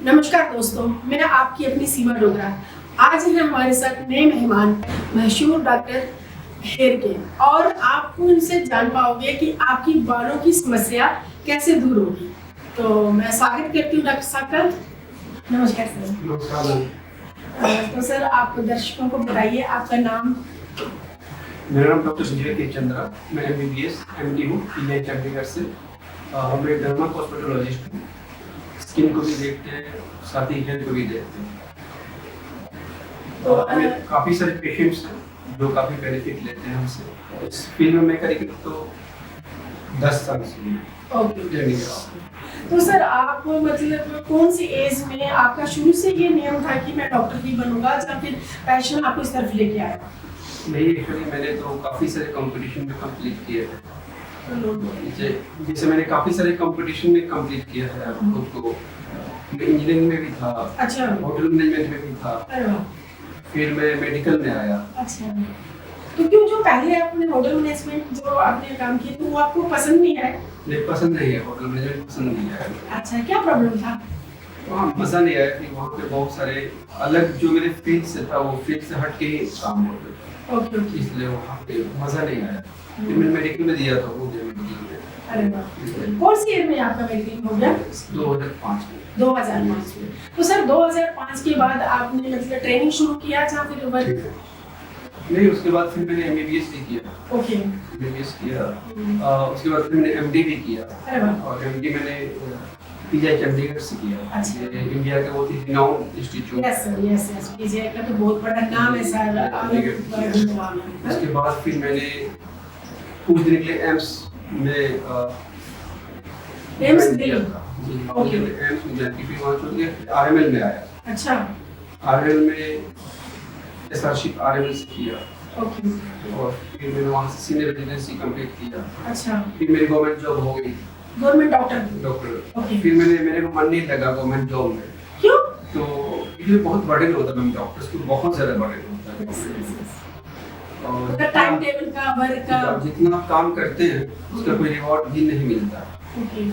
नमस्कार दोस्तों, मैं आपकी अपनी सीमा डोगरा। आज है हमारे साथ नए मेहमान मशहूर डॉक्टर हेयर के, और आप उनसे जान पाओगे कि आपकी बालों की समस्या कैसे दूर होगी। तो मैं स्वागत करती हूँ डॉक्टर साहब का। नमस्कार सर। नमस्कार। तो सर आप दर्शकों को बताइए आपका नाम। मेरा नाम डॉक्टर संजय के चंद्रा, मैं MBBS MD हूँ पीजीआई चंडीगढ़ से। मैं डर्मा कॉस्मेटोलॉजिस्ट हूँ। स्किन को भी देखते हैं, साथ ही हेयर को भी देखते हैं। तो हमें काफ़ी सारे पेशेंट्स हैं जो काफ़ी बेनिफिट लेते हैं हमसे। इस फील्ड में मैं करीब तो 10 साल से ओके। तो सर आप मतलब कौन सी एज में आपका शुरू से ये नियम था कि मैं डॉक्टर ही बनूंगा, या फिर पैशन आपको इस तरफ लेके आया? नहीं, एक्चुअली मैंने तो काफ़ी सारे कंपटीशन में कंप्लीट किए थे। जैसे मैंने काफ़ी सारे कंपटीशन में कंप्लीट किया है खुद को। मैं इंजीनियरिंग में भी था, अच्छा, होटल मैनेजमेंट में भी था, अरे वाह, फिर मैं मेडिकल में आया। अच्छा। तो क्यों जो पहले आपने होटल मैनेजमेंट जो आपने काम किया तो वो आपको पसंद नहीं है? नहीं, पसंद नहीं है, होटल मैनेजमेंट पसंद नहीं है। अच्छा, क्या प्रॉब्लम था? वहाँ मज़ा नहीं आया कि वहाँ पे बहुत सारे अलग जो मेरे फील्ड से था वो फील्ड से हट के ही काम होते थे। Okay okay. इसलिए वहाँ पे मज़ा नहीं आया। फिर मैंने मेडिकल में दिया था, वो दिया मेडिकल में। अरे वाह, कौन सी ईयर में आपका मेडिकल हो गया? 2005 में। 2005 में। तो सर 2005 के बाद आपने मतलब ट्रेनिंग शुरू किया या फिर वर्क? नहीं, उसके बाद फिर मैंने MBBS भी किया। ओके। MBBS किया, उसके बाद फिर मैंने MD भी किया। अरे वाह, और MD मैंने पीजीआई चंडीगढ़ से किया। अच्छा। ये इंडिया का बहुत ही renowned institute. Yes sir, yes yes, PGI का तो बहुत बड़ा नाम है सर। उसके बाद फिर मैंने कुछ दिन के लिए एम्स में एम्स ज्वाइन दिल्ली? किया था। जी, ओके। एम्स में ज्वाइन की, फिर वहाँ छोड़ के RML में आया। अच्छा, RML में SRship RML से किया, ओके। और फिर मैंने वहाँ से सीनियर रेजिडेंसी कंप्लीट किया। अच्छा, फिर मेरी गवर्नमेंट जॉब हो गई, गवर्नमेंट डॉक्टर? डॉक्टर। ओके। फिर मेरे को मन नहीं लगा गवर्नमेंट जॉब में। क्यों? तो ये बहुत बर्डन होता है मैम, डॉक्टर्स को बहुत ज़्यादा बर्डन होता है। और टाइम टेबल का, वर्क का। जितना आप काम करते हैं उसका कोई रिवॉर्ड भी नहीं मिलता। ओके।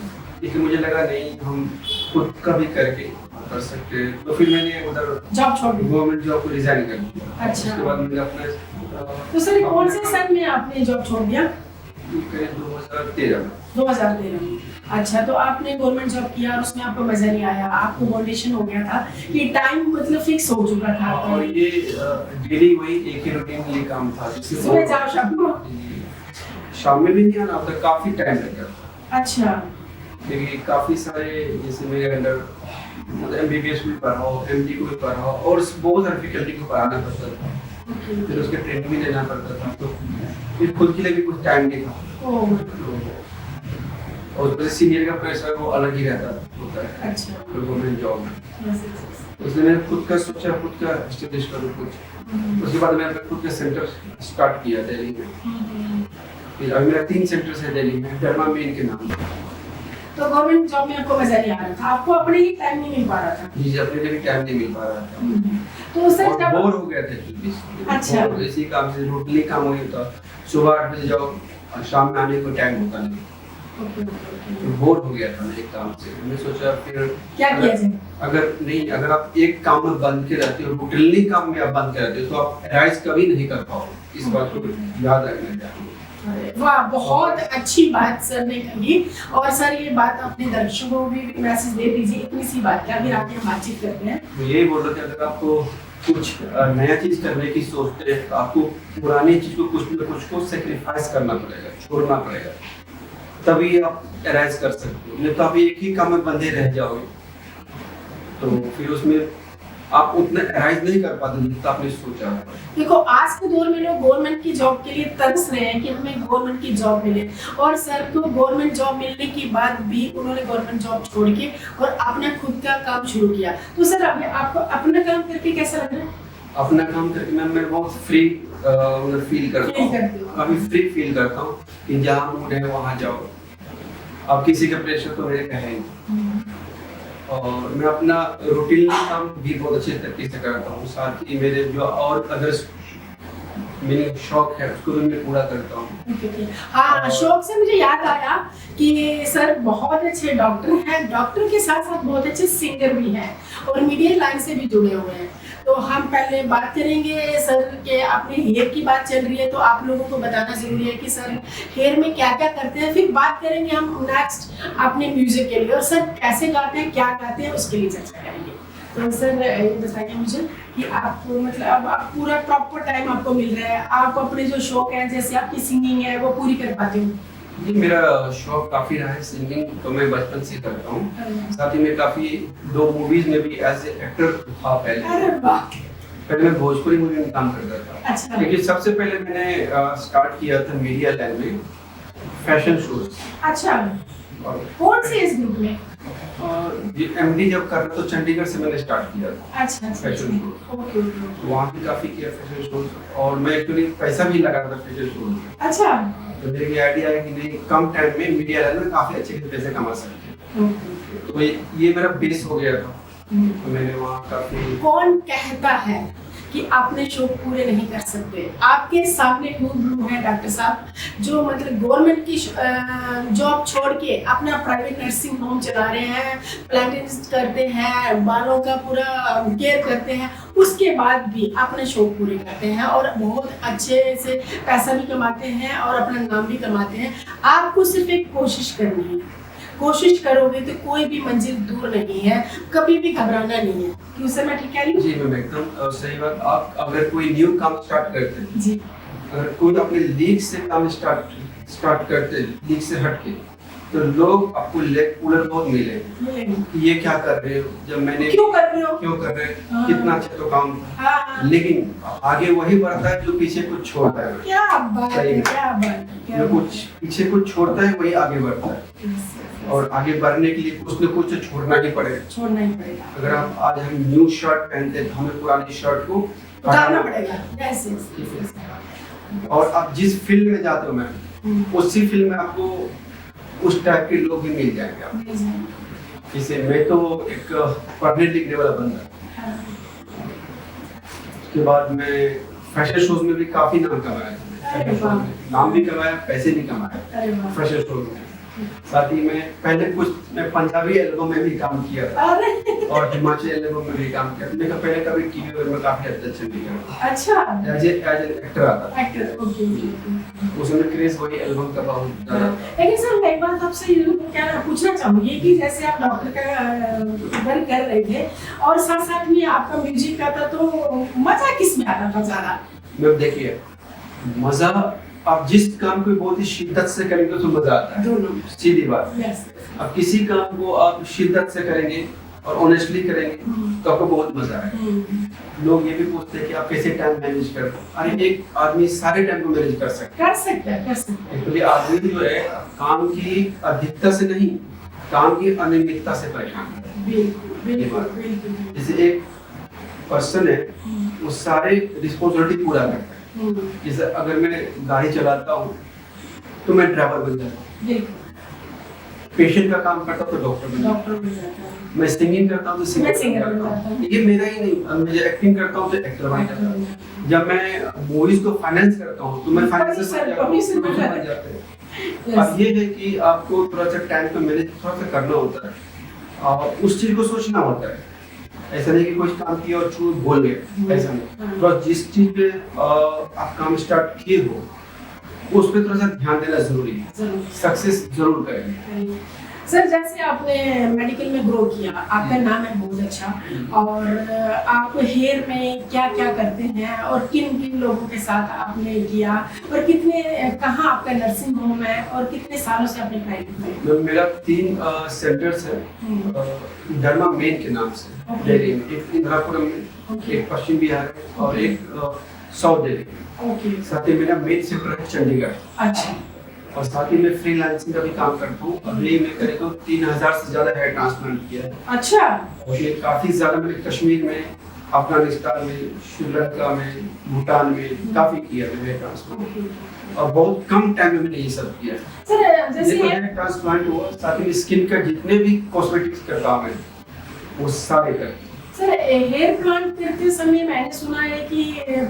लेकिन मुझे लगा नहीं, हम खुद का भी करके कर सकते हैं। तो फिर मैंने उधर जॉब छोड़ दी? गवर्नमेंट जॉब को रिजाइन कर दिया। अच्छा। उसके बाद मैंने अपना तो सर कौन से सन में आपने जॉब छोड़ दिया? करीब 2013 में। 2013 में। अच्छा, तो आपने गवर्नमेंट जॉब किया और उसमें आपको मजा नहीं आया, आपको मोटिवेशन हो गया था कि टाइम मतलब फिक्स हो चुका था आपका? और ये डेली वही एक ही रूटीन ये काम था। सुबह जाओ शाम को? शाम में भी नहीं आना होता, काफी टाइम लग जाता। अच्छा। क्योंकि काफी सारे, जैसे मेरे अंदर MBBS भी पढ़ा हो, MD को भी पढ़ा हो, और बहुत सारे फैकल्टी को पढ़ाना पड़ता था। फिर उसके ट्रेनिंग भी लेना पड़ता था, तो फिर खुद के लिए भी कुछ टाइम नहीं था। ओह, और जैसे सीनियर का प्रेशर वो अलग ही रहता होता है। अच्छा। गवर्नमेंट जॉब में यस, यस। उसने मैंने खुद का सोचा, खुद का एस्टेब्लिश करूँ कुछ। उसके बाद मैंने खुद का सेंटर स्टार्ट किया दिल्ली में। फिर अभी मेरा 3 सेंटर्स है दिल्ली में, डर्मा मेन के नाम से। तो गवर्नमेंट जॉब में आपको मजा नहीं आ रहा था, आपको अपने लिए टाइम नहीं मिल पा रहा था? जी, अपने लिए भी टाइम नहीं मिल पा रहा था। तो सर और जब बोर हो गए थे। अच्छा। और इसी काम से रूटीन काम हो जाता, सुबह 8 बजे जाओ और शाम में आने को टाइम होता नहीं। तो बोर हो गया था मैं एक काम से। मैंने सोचा फिर क्या किया जाए? अगर आप एक काम में बंद के रहते हो, रूटीनली काम में आप बंद के रहते हो, तो आप राइज कभी नहीं कर पाओगे। इस बात को याद रखना चाहिए। वाह, बहुत अच्छी बात सर ने कही। और सर ये बात अपने दर्शकों को भी मैसेज दे दीजिए इतनी सी बात का, फिर आगे हम बातचीत करते हैं। तो यही बोल रहे थे, अगर आपको कुछ नया चीज करने की सोचते हैं तो आपको पुरानी चीज को कुछ न कुछ को सेक्रीफाइस करना पड़ेगा, छोड़ना पड़ेगा, तभी आप राइज कर सकते हो। नहीं तो आप एक ही काम में बंधे रह जाओगे, तो फिर उसमें आप उतना राइज नहीं कर पाते जितना आपने सोचा है। देखो, आज के दौर में लोग गवर्नमेंट की जॉब के लिए तरस रहे हैं कि हमें गवर्नमेंट की जॉब मिले, और सर को गवर्नमेंट जॉब मिलने के बाद भी उन्होंने गवर्नमेंट जॉब छोड़ के और अपना खुद का काम शुरू किया। तो सर अभी आपको अपना काम करके कैसा लग रहा है? अपना काम करके मैं बहुत फ्री फील करता हूँ। काफी फ्री फील करता हूँ कि जहाँ मूड है वहाँ जाओ, अब किसी का प्रेशर तो मेरे का है नहीं। और मैं अपना रूटीन काम भी बहुत अच्छे तरीके से करता हूँ। साथ ही मेरे जो और अदर मेरी शौक है उसको भी मैं पूरा करता हूँ। ओके। हाँ, शौक से मुझे याद आया कि सर बहुत अच्छे डॉक्टर हैं, डॉक्टर के साथ साथ बहुत अच्छे सिंगर भी हैं और मीडिया लाइन से भी जुड़े हुए हैं। तो हम पहले बात करेंगे सर के, अपने हेयर की बात चल रही है तो आप लोगों को बताना जरूरी है कि सर हेयर में क्या क्या करते हैं। फिर बात करेंगे हम नेक्स्ट अपने म्यूजिक के लिए और सर कैसे गाते हैं, क्या गाते हैं, उसके लिए चर्चा करेंगे। तो सर ये बताइए मुझे कि आपको मतलब अब आप पूरा प्रॉपर टाइम आपको मिल रहा है, आप अपने जो शौक है जैसे आपकी सिंगिंग है वो पूरी कर पाते हो? जी, मेरा शौक काफी रहा है सिंगिंग, तो मैं बचपन से करता हूँ। साथ ही में काफी 2 मूवीज में भी एज ए एक्टर था पहले। अरे वाह। पहले मैं भोजपुरी मूवी में काम करता था। अच्छा। लेकिन सबसे पहले मैंने स्टार्ट किया था मीडिया लाइन में, फैशन शोज। अच्छा, कौन से इस ग्रुप में? एमडी जब कर रहा तो चंडीगढ़ से मैंने स्टार्ट किया था। अच्छा अच्छा। Fashion shows. ओके। वहाँ भी काफी किया फैशन शोज, और मैं एक्चुअली पैसा भी लगा था फैशन शोज में। अच्छा। तो मेरे आइडिया है कि नहीं, कम टाइम में मीडिया लाइन में काफी अच्छे पैसे कमा सकते हैं। तो ये मेरा बेस हो गया था। तो मैंने वहाँ काफी। कौन कहता है कि आपने शौक पूरे नहीं कर सकते? आपके सामने रूबरू है डॉक्टर साहब जो मतलब गवर्नमेंट की जॉब छोड़ के अपना प्राइवेट नर्सिंग होम चला रहे हैं, प्लांटिस्ट करते हैं, बालों का पूरा केयर करते हैं, उसके बाद भी अपने शौक पूरे करते हैं और बहुत अच्छे से पैसा भी कमाते हैं और अपना नाम भी कमाते हैं। आपको सिर्फ एक कोशिश करनी है, कोशिश करोगे तो कोई भी मंजिल दूर नहीं है, कभी भी घबराना नहीं है। क्यों सर, मैं ठीक कह रही हूँ? जी मैम, एकदम सही बात। आप अगर कोई न्यू काम स्टार्ट करते हैं जी, अगर कोई अपने लीग से काम स्टार्ट करते हैं, लीग से हटके, तो लोग आपको लेग पुलर बहुत मिलेंगे। ये क्या कर रहे हो, जब मैंने क्यों कर रहे हो, क्यों कर रहे हैं, हाँ। कितना अच्छा तो काम था। हाँ। लेकिन आगे वही बढ़ता है जो पीछे कुछ छोड़ता है। क्या बात है, क्या बात है, क्या जो बात कुछ पीछे कुछ छोड़ता है वही आगे बढ़ता है, है। और आगे बढ़ने के लिए कुछ न कुछ छोड़ना ही पड़ेगा। छोड़ना ही पड़ेगा। अगर आप आज हम न्यू शर्ट पहनते हैं तो हमें पुरानी शर्ट को उतारना पड़ेगा। Yes yes. और आप जिस फील्ड में जाते हो मैम, उसी फील्ड में आपको उस टाइप के लोग भी मिल जाएंगे आपको। जैसे मैं तो एक पढ़ने लिखने वाला बंदा, उसके बाद मैं फैशन शोज में भी काफी नाम कमाया था। नाम भी कमाया, पैसे भी कमाया फैशन शोज में। साथ ही में पहले कुछ मैं पंजाबी एल्बम में भी काम किया था और हिमाचली एल्बम में भी काम किया था। मैं पहले कभी टीवी में काफी अच्छे भी किया। अच्छा, एज एन एक्टर आता एक्टर। ओके। उसमें क्रेज वही एल्बम का बहुत ज्यादा था। लेकिन सर मैं एक बात आपसे क्या पूछना चाहूंगी कि जैसे आप डॉक्टर का वर्क कर रहे थे और साथ साथ में आपका म्यूजिक का था, तो मजा किस में आता था ज्यादा? मैम देखिए, मजा आप जिस काम को बहुत ही शिद्दत से करेंगे तो मजा आता है, दोनों। सीधी बात। यस। अब किसी काम को आप शिद्दत से करेंगे और ऑनेस्टली करेंगे तो आपको बहुत मजा आएगा। लोग ये भी पूछते हैं कि आप कैसे टाइम मैनेज करते हैं। अरे एक आदमी सारे टाइम को मैनेज कर सकता कर सकते हैं। एक्चुअली आदमी जो है काम की अधिकता से नहीं, काम की अनियमितता से परेशान है। बिल्कुल। जैसे एक पर्सन है, वो सारे रिस्पॉन्सिबिलिटी पूरा करता है। जैसे अगर मैं गाड़ी चलाता हूँ तो मैं ड्राइवर बन जाता हूँ, पेशेंट का काम करता हूँ तो डॉक्टर बन जाता हूँ, मैं सिंगिंग करता हूँ तो सिंगर बन जाता हूँ। ये मेरा ही नहीं, मैं एक्टिंग करता हूँ तो एक्टर बन जाता हूँ। जब मैं मूवीज को फाइनेंस करता हूँ तो मैं फाइनेंशियल बन जाता हूँ। अब ये है कि आपको थोड़ा सा टाइम को मैनेज थोड़ा सा करना होता है और उस चीज को सोचना होता है। ऐसा नहीं कि कोई काम किया और छूट बोल गए, ऐसा नहीं। तो जिस चीज पे आप काम स्टार्ट किए हो उस पर थोड़ा सा ध्यान देना जरूरी है, सक्सेस जरूर करेंगे। सर जैसे आपने मेडिकल में ग्रो किया, आपका नाम है बहुत अच्छा, और आप हेयर में क्या क्या करते हैं और किन किन लोगों के साथ आपने किया और कितने कहाँ आपका नर्सिंग होम है और कितने सालों से आपने प्राइवेट में? मेरा 3 सेंटर्स है डर्मा मेन के नाम से दिल्ली में, एक इंदिरापुरम में, एक पश्चिम बिहार में और एक साउथ दिल्ली में। साथ ही मेरा मेन सेंटर है चंडीगढ़। अच्छा। और साथ ही मैं फ्रीलांसिंग का भी काम करता हूँ। अभी मैं करीब 3000 से ज्यादा हेयर ट्रांसप्लांट किया है। अच्छा। और ये काफी ज्यादा मैंने कश्मीर में, अफगानिस्तान में, श्रीलंका में, भूटान में काफी किया है हेयर ट्रांसप्लांट, और बहुत कम टाइम में मैंने ये सब किया। सर जैसे हेयर ट्रांसप्लांट हुआ, साथ ही स्किन का जितने भी कॉस्मेटिक्स का काम है वो सारे करते हैं। सर हेयर प्लांट करते समय मैंने सुना है कि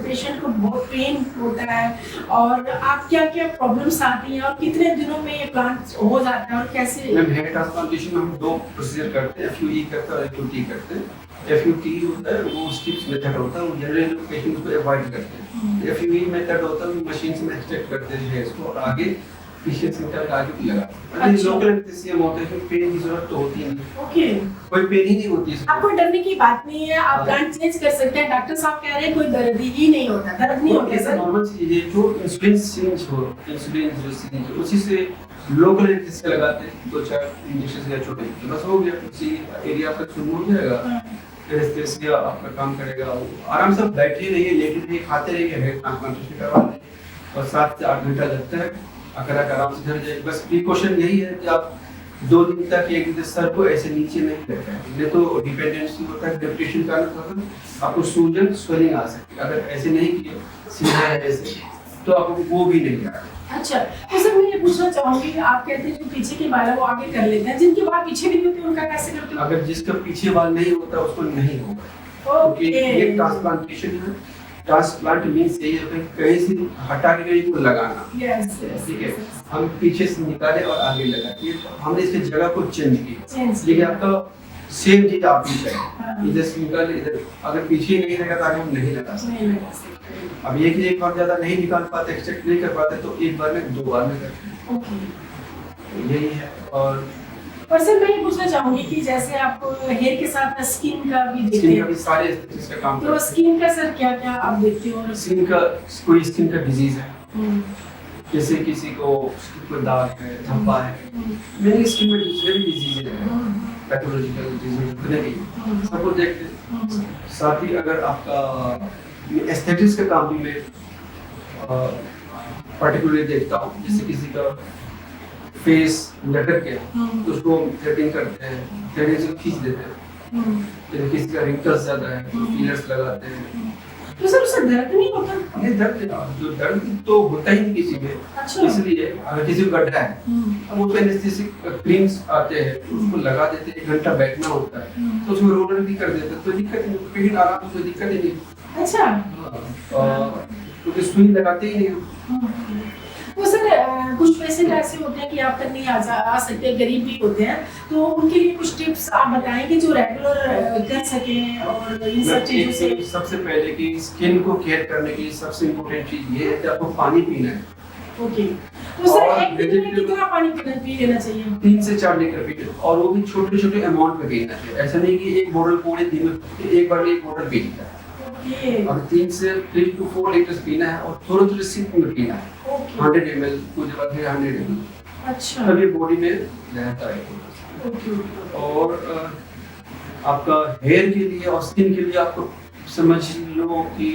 पेशेंट को बहुत पेन होता है, और आप क्या क्या प्रॉब्लम्स आती हैं और कितने दिनों में ये प्लांट हो जाता है और कैसे? मैम हेयर ट्रांसप्लांटेशन में हम दो प्रोसीजर करते हैं, एफयूई करते हैं और एफयूटी करते हैं। एफयूटी होता है वो स्टिप्स मेथड होता है, वो जनरली लोग पेशेंट को अवॉइड करते हैं। एफयूई मेथड होता है मशीन से एक्सट्रैक्ट करते हैं हेयर्स को और आगे पीछे से निकाल के आगे लगाते हैं। अच्छा। लोकल एनेस्थीसिया में होता है कि पेन की जरूरत तो होती नहीं, ओके, कोई पेन ही नहीं होती इसमें। आपको डरने की बात नहीं है, आप प्लांट चेंज कर सकते हैं। डॉक्टर साहब कह रहे हैं कोई दर्द ही नहीं होता, दर्द नहीं होता सर। नॉर्मल सी चीज है, जो इंसुलिन सिरिंज हो, इंसुलिन जो सिरिंज हो, उसी से लोकल एनेस्थीसिया लगाते हैं, 2-4 इंजेक्शन या छोटे, तो बस हो गया, उसी एरिया आपका सुन्न हो जाएगा। एनेस्थीसिया आपका काम करेगा, वो आराम से बैठे रहिए, लेटे रहिए, खाते रहिए, हेयर ट्रांसप्लांटेशन करवा लें और 7 से 8 घंटा लगता है, अगर आराम से झड़ जाए। बस प्रिकॉशन यही है कि आप 2 दिन तक एक दिन सर को ऐसे नीचे नहीं रखना है, नहीं तो डिपेंडेंसी होता है, डेप्रेशन का मतलब आपको सूजन स्वेलिंग आ सकती है। अगर ऐसे नहीं किए सीधा है ऐसे, तो आपको वो भी नहीं आएगा। अच्छा, तो सर मैं ये पूछना चाहूंगी, आप कहते हैं जो पीछे के बाल है वो आगे कर लेते हैं, जिनके बाल पीछे भी नहीं होते उनका कैसे करते हो? अगर जिसका पीछे बाल नहीं होता उसको नहीं होगा, क्योंकि ये ट्रांसप्लांटेशन है। ट्रांसप्लांट मींस यही है कि कहीं से हटा के कहीं को लगाना। यस, ठीक है, हम पीछे से निकाले और आगे लगा के हमने इसकी जगह को चेंज किया, लेकिन आपका सेम चीज आप भी करें, इधर से निकाले इधर, अगर पीछे नहीं लगा तो आगे हम नहीं लगा सकते। अब एक बार ज्यादा नहीं निकाल पाते, एक्सट्रैक्ट नहीं कर पाते, तो एक बार में 2 बार में करते हैं, यही है। और सर मैं ये पूछना चाहूंगी कि जैसे आप हेयर के साथ स्किन का भी देखते स्किन का हैं, भी सारे इसका काम तो स्किन का सर क्या क्या आप देखते हो? स्किन का कोई स्किन का डिजीज है, जैसे किसी को स्किन पर दाग है, धब्बा है, मेरी स्किन में दूसरे भी डिजीज है, पैथोलॉजिकल डिजीज भी सबको देखते हैं। साथ ही अगर आपका एस्थेटिक्स का काम भी मैं पर्टिकुलरली देखता हूँ, जैसे किसी का फेस लटक गया तो उसको थ्रेडिंग करते हैं, थ्रेडिंग से खींच देते हैं। जैसे किसी का रिंकल्स ज्यादा है तो फीलर्स लगाते हैं। तो सर उससे दर्द नहीं होता? नहीं, दर्द तो होता ही नहीं किसी में। अच्छा। इसलिए अगर किसी को गड्ढा है, अब उसको एनेस्थेसिक क्रीम्स आते हैं, उसको लगा देते हैं, 1 घंटा बैठना होता है, तो उसमें रोलर भी कर देते हैं, तो दिक्कत नहीं, पेशेंट आराम से, दिक्कत ही नहीं। अच्छा, क्योंकि सुई लगाते ही नहीं। तो सर कुछ पेशेंट ऐसे होते हैं कि आप तक नहीं आ सकते, गरीब भी होते हैं, तो उनके लिए कुछ टिप्स आप बताएंगे जो रेगुलर कर सकें और इन सब चीजों से? सबसे पहले कि स्किन को केयर करने के लिए सबसे इम्पोर्टेंट चीज ये है कि आपको पानी पीना है। ओके, तो सर एक दिन में कितना पानी पी लेना चाहिए? 3 से 4 लीटर पीना, और वो भी छोटे-छोटे अमाउंट में पीना चाहिए। ऐसा नहीं कि एक बोतल पूरे दिन में एक बार में 1 बोतल पी लिया। और 3 से 3 to 4 लीटर पीना है और थोड़े-थोड़े सिप में पीना है। 100 ml कुछ बार 100 ml। अच्छा, तब ये बॉडी में रहता है। और आपका हेयर के लिए और स्किन के लिए आपको समझ लो कि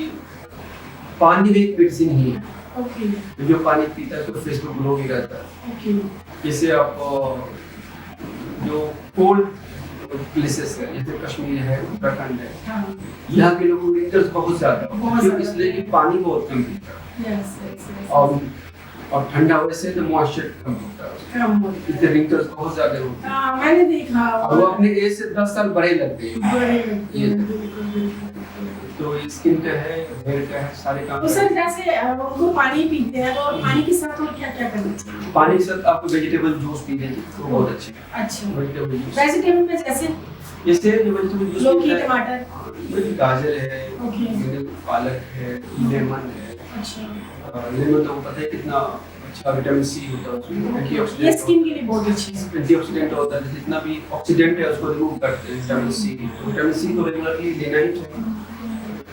पानी भी एक मेडिसिन ही है। ओके, जो पानी पीता है तो फेस पे ग्लो भी रहता है। ओके, जैसे आप जो कोल्ड प्लेसेस है, जैसे कश्मीर है, उत्तराखंड है, हाँ, यहाँ के लोगों को विंटर्स बहुत ज्यादा बहुत क्यों? ज्यादा। इसलिए कि पानी बहुत कम पीता है, यस, यस, और ठंडा वैसे तो मॉइस्चर कम होता है, कम होता है। इसलिए विंटर्स बहुत ज्यादा होते हैं। हाँ, मैंने देखा। अब वो अपने एज से 10 साल बड़े लगते हैं। बड़े लगते ये हैं, बिल्कुल, बिल्कुल। तो स्किन का है, हेयर का है, सारे काम तो सर जैसे उनको पानी पीते हैं, तो पानी के साथ और क्या क्या करना चाहिए? पानी के साथ आपको वेजिटेबल जूस पी लीजिए तो बहुत अच्छे है। अच्छा, वेजिटेबल जूस वेजिटेबल में जैसे जैसे जो वेजिटेबल जूस लौकी, होता है, टमाटर। गाजर है, ओके। पालक है, लेमन है। अच्छा, लेमन तो पता है कितना अच्छा विटामिन सी होता है उसमें, ये एंटीऑक्सीडेंट स्किन के लिए बहुत अच्छी है। एंटीऑक्सीडेंट होता है, जितना भी ऑक्सीडेंट है उसको रिमूव करते हैं विटामिन सी। तो विटामिन सी को रेगुलरली लेना ही चाहिए,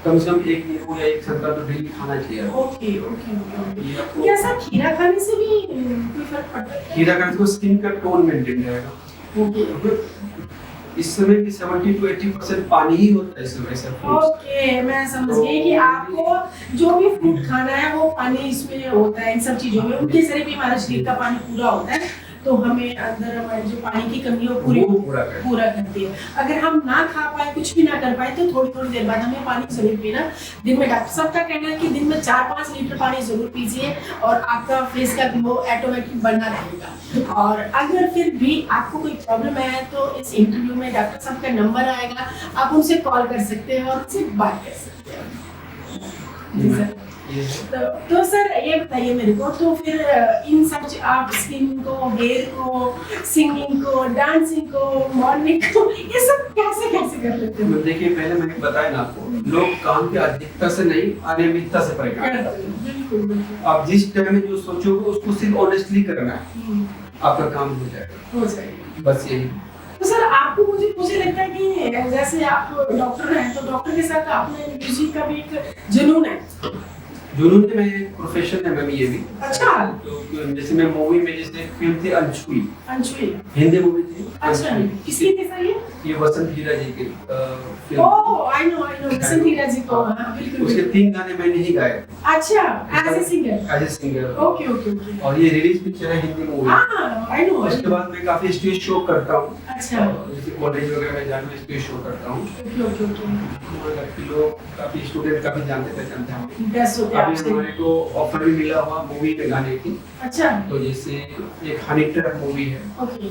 कम से कम 1 नींबू या 1 संतरा तो डेली खाना चाहिए। Okay, okay, okay. ये आपको क्या सर खीरा खाने से भी कोई फर्क पड़ता है? खीरा खाने से स्किन का टोन मेंटेन रहेगा। ओके, इस समय की 70 to 80% पानी ही होता है इस समय से। ओके, मैं समझ गई कि आपको जो भी फूड खाना है वो पानी इसमें होता है, इन सब चीजों में। उनके शरीर में हमारे शरीर का पानी पूरा होता है, तो हमें अंदर हमारी जो पानी की कमी है वो पूरी वो पूरा करती है। अगर हम ना खा पाए, कुछ भी ना कर पाए, तो थोड़ी थोड़ी देर बाद हमें पानी जरूर पीना। दिन में डॉक्टर साहब का कहना है कि दिन में 4-5 लीटर पानी जरूर पीजिए और आपका फेस का ग्लो ऑटोमेटिक बना रहेगा। और अगर फिर भी आपको कोई प्रॉब्लम है तो इस इंटरव्यू में डॉक्टर साहब का नंबर आएगा, आप उनसे कॉल कर सकते हैं और उनसे बात कर सकते हैं। जी सर। तो सर ये बताइए मेरे को, तो फिर इन सब आप स्किन को, हेयर को, सिंगिंग को, डांसिंग को, मॉर्निंग को, ये सब कैसे कैसे कर लेते हो? देखिए, पहले मैंने बताया ना आपको, लोग काम की अधिकता से नहीं, अनियमितता से परेशान हैं। बिल्कुल। आप जिस टाइम में जो सोचोगे उसको सिर्फ ऑनेस्टली करना है, आपका काम हो जाएगा, बस यही। तो सर आपको, मुझे लगता है कि जैसे आप डॉक्टर हैं, तो डॉक्टर के साथ आपने म्यूजिक का भी एक जुनून है। जुनून है, मैं प्रोफेशन है मैम, ये भी। अच्छा। तो जैसे मैं मूवी में, जैसे फिल्म थी अनछुई, हिंदी मूवी थी। अच्छा, किसकी थी सर ये वसंत हीरा जी की फिल्म। ओह, आई नो वसंत हीरा जी को। हाँ, बिल्कुल। उसके 3 गाने मैंने ही गाए। अच्छा, एज ए सिंगर। ओके। और ये रिलीज पिक्चर है, हिंदी मूवी। हाँ, आई नो। उसके बाद मैं काफी स्टेज शो करता हूँ। अच्छा। जैसे कॉलेज वगैरह में जाकर स्टेज शो करता हूँ। ओके। लोग काफी स्टूडेंट काफी जानते पहचानते हैं। बेस्ट होते हैं अभी आपसे। हमारे को ऑफर भी मिला हुआ मूवी में गाने की। अच्छा। तो जैसे एक हनी ट्रैप मूवी है, ओके।